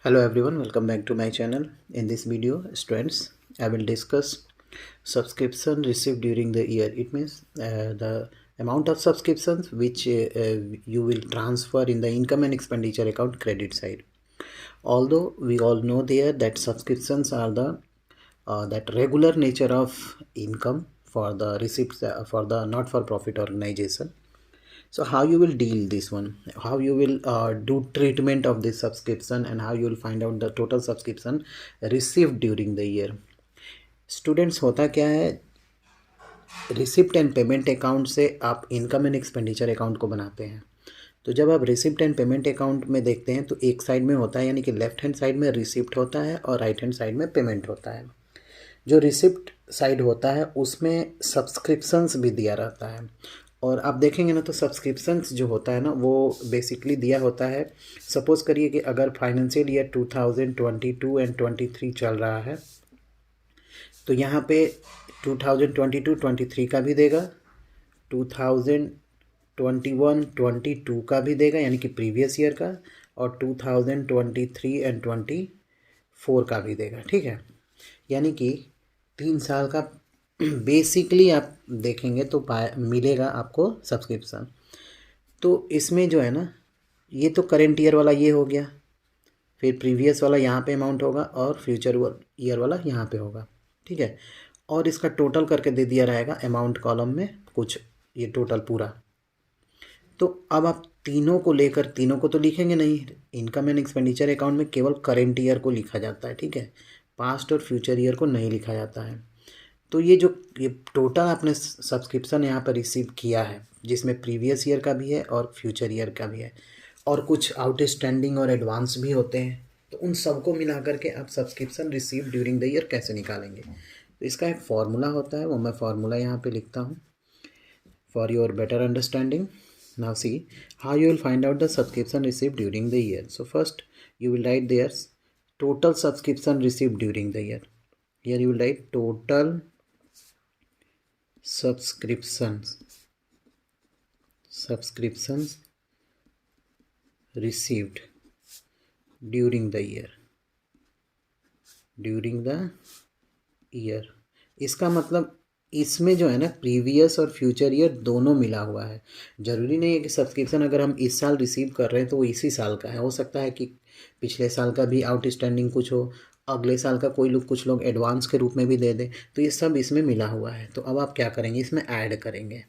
Hello everyone, welcome back to my channel. In this video, students, I will discuss subscription received during the year. It means the amount of subscriptions which you will transfer in the income and expenditure account credit side. Although we all know there that subscriptions are the that regular nature of income for the receipts for the not-for-profit organization. So how you will deal this one, how you will do treatment of this subscription, and how you will find out the total subscription received during the year. Students, होता क्या है, receipt and payment account से आप income and expenditure account को बनाते हैं। तो जब आप रिसिप्ट एंड पेमेंट अकाउंट में देखते हैं तो एक साइड में होता है, यानी कि लेफ्ट हैंड साइड में रिसिप्ट होता है और राइट हैंड साइड में पेमेंट होता है। जो रिसिप्ट साइड होता है उसमें सब्सक्रिप्शंस भी दिया रहता है, और आप देखेंगे ना तो सब्सक्रिप्शंस जो होता है ना वो बेसिकली दिया होता है। सपोज करिए कि अगर फाइनेंशियल ईयर 2022 एंड 23 चल रहा है तो यहाँ पे 2022-23 का भी देगा, 2021-22 का भी देगा यानी कि प्रीवियस ईयर का, और 2023 एंड 24 का भी देगा। ठीक है, यानी कि 3 साल का बेसिकली आप देखेंगे तो मिलेगा आपको सब्सक्रिप्शन। तो इसमें जो है ना, ये तो करेंट ईयर वाला ये हो गया, फिर प्रीवियस वाला यहाँ पे अमाउंट होगा और फ्यूचर ईयर वाला यहाँ पे होगा। ठीक है, और इसका टोटल करके दे दिया रहेगा अमाउंट कॉलम में कुछ, ये टोटल पूरा। तो अब आप तीनों को लेकर, तीनों को तो लिखेंगे नहीं, इनकम एंड एक्सपेंडिचर अकाउंट में केवल करेंट ईयर को लिखा जाता है। ठीक है, पास्ट और फ्यूचर ईयर को नहीं लिखा जाता है। तो ये टोटल आपने सब्सक्रिप्शन यहाँ पर रिसीव किया है, जिसमें प्रीवियस ईयर का भी है और फ्यूचर ईयर का भी है, और कुछ आउटस्टैंडिंग और एडवांस भी होते हैं। तो उन सबको मिला करके आप subscription receive during the year कैसे निकालेंगे, तो इसका एक फार्मूला होता है, वो मैं फार्मूला यहाँ पे लिखता हूँ for your better understanding. Now see how you will find out the subscription received during the year. So first you will write there total subscription received during the year. Here you will write total subscriptions received during the year. इसका मतलब इसमें जो है ना, previous और future year दोनों मिला हुआ है। ज़रूरी नहीं है कि सब्सक्रिप्शन अगर हम इस साल रिसीव कर रहे हैं तो वो इसी साल का है, हो सकता है कि पिछले साल का भी आउटस्टैंडिंग कुछ हो, अगले साल का कुछ लोग एडवांस के रूप में भी दे दें, तो ये सब इसमें मिला हुआ है। तो अब आप क्या करेंगे, इसमें ऐड करेंगे।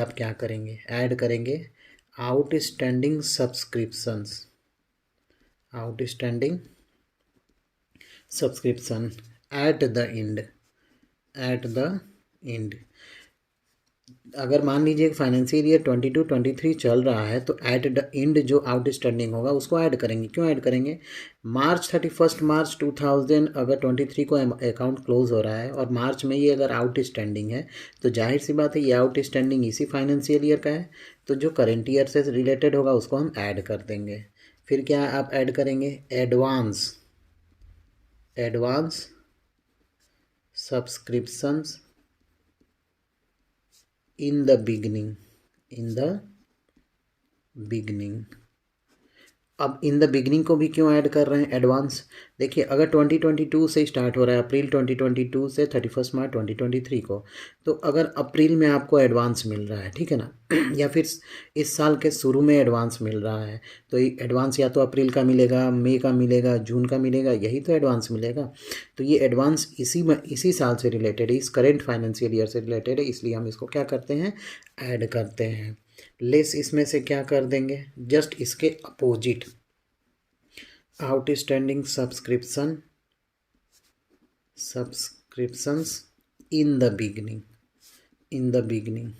आप क्या करेंगे, ऐड करेंगे outstanding subscription at the and. अगर मान लीजिए फाइनेंशियल ईयर 22-23 चल रहा है तो एट द एंड जो आउटस्टैंडिंग होगा उसको ऐड करेंगे। क्यों ऐड करेंगे, मार्च 2000 अगर 23 को अकाउंट क्लोज हो रहा है और मार्च में ये अगर आउटस्टैंडिंग है तो जाहिर सी बात है ये आउटस्टैंडिंग इसी फाइनेंशियल ईयर का है, तो जो करेंट ईयर से रिलेटेड होगा उसको हम ऐड कर देंगे। फिर क्या आप ऐड करेंगे, advance subscriptions in the beginning. अब इन द बिगनिंग को भी क्यों ऐड कर रहे हैं, एडवांस। देखिए अगर 2022 से स्टार्ट हो रहा है, अप्रैल 2022 से 31 मार्च 2023 को, तो अगर अप्रैल में आपको एडवांस मिल रहा है, ठीक है ना, या फिर इस साल के शुरू में एडवांस मिल रहा है, तो ये एडवांस या तो अप्रैल का मिलेगा, मई का मिलेगा, जून का मिलेगा, यही तो एडवांस मिलेगा। तो ये एडवांस इसी साल से रिलेटेड है, इस करेंट फाइनेंशियल ईयर से रिलेटेड है, इसलिए हम इसको क्या करते हैं, ऐड करते हैं। लेस इसमें से क्या कर देंगे, जस्ट इसके opposite outstanding subscriptions in the beginning.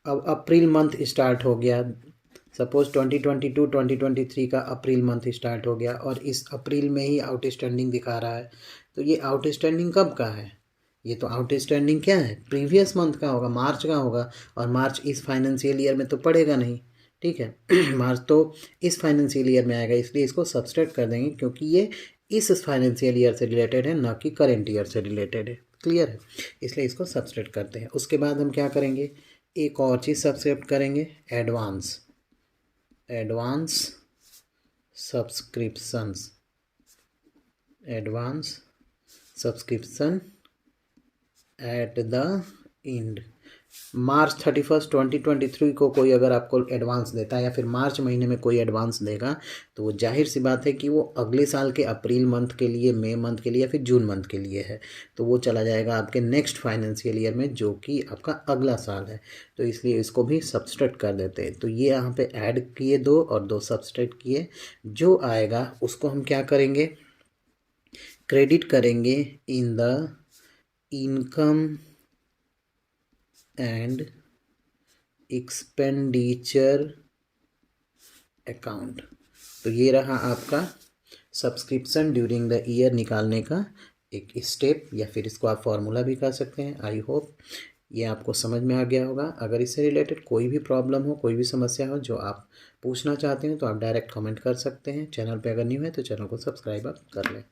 अब अप्रैल मंथ स्टार्ट हो गया, सपोज 2022-2023 का अप्रैल मंथ स्टार्ट हो गया और इस अप्रैल में ही आउटस्टैंडिंग दिखा रहा है, तो ये आउटस्टैंडिंग कब का है, ये तो आउटस्टैंडिंग क्या है, प्रीवियस मंथ का होगा, मार्च का होगा, और मार्च इस फाइनेंशियल ईयर में तो पड़ेगा नहीं। ठीक है मार्च तो इस फाइनेंशियल ईयर में आएगा, इसलिए इसको सब्सट्रैक्ट कर देंगे क्योंकि ये इस फाइनेंशियल ईयर से रिलेटेड है, ना कि करेंट ईयर से रिलेटेड है। क्लियर है, इसलिए इसको सब्सट्रैक्ट करते हैं। उसके बाद हम क्या करेंगे, एक और चीज़ सब्सट्रैक्ट करेंगे, advance subscriptions, advance subscription at the end. March 31 2023 को कोई अगर आपको एडवांस देता है या फिर मार्च महीने में कोई एडवांस देगा तो वो जाहिर सी बात है कि वो अगले साल के अप्रैल मंथ के लिए, मई मंथ के लिए या फिर जून मंथ के लिए है, तो वो चला जाएगा आपके नेक्स्ट फाइनेंशियल ईयर में जो कि आपका अगला साल है। तो इसलिए इसको भी सब्सट्रैक्ट कर देते हैं। तो ये यहाँ पे ऐड किए दो और दो सब्सट्रैक्ट किए, जो आएगा उसको हम क्या करेंगे, क्रेडिट करेंगे in the income and expenditure account. तो ये रहा आपका सब्सक्रिप्शन ड्यूरिंग द ईयर निकालने का एक स्टेप, या फिर इसको आप फॉर्मूला भी कह सकते हैं। आई होप ये आपको समझ में आ गया होगा। अगर इससे रिलेटेड कोई भी प्रॉब्लम हो, कोई भी समस्या हो जो आप पूछना चाहते हैं तो आप डायरेक्ट कमेंट कर सकते हैं। चैनल पे अगर न्यू है तो चैनल को सब्सक्राइब आप कर लें।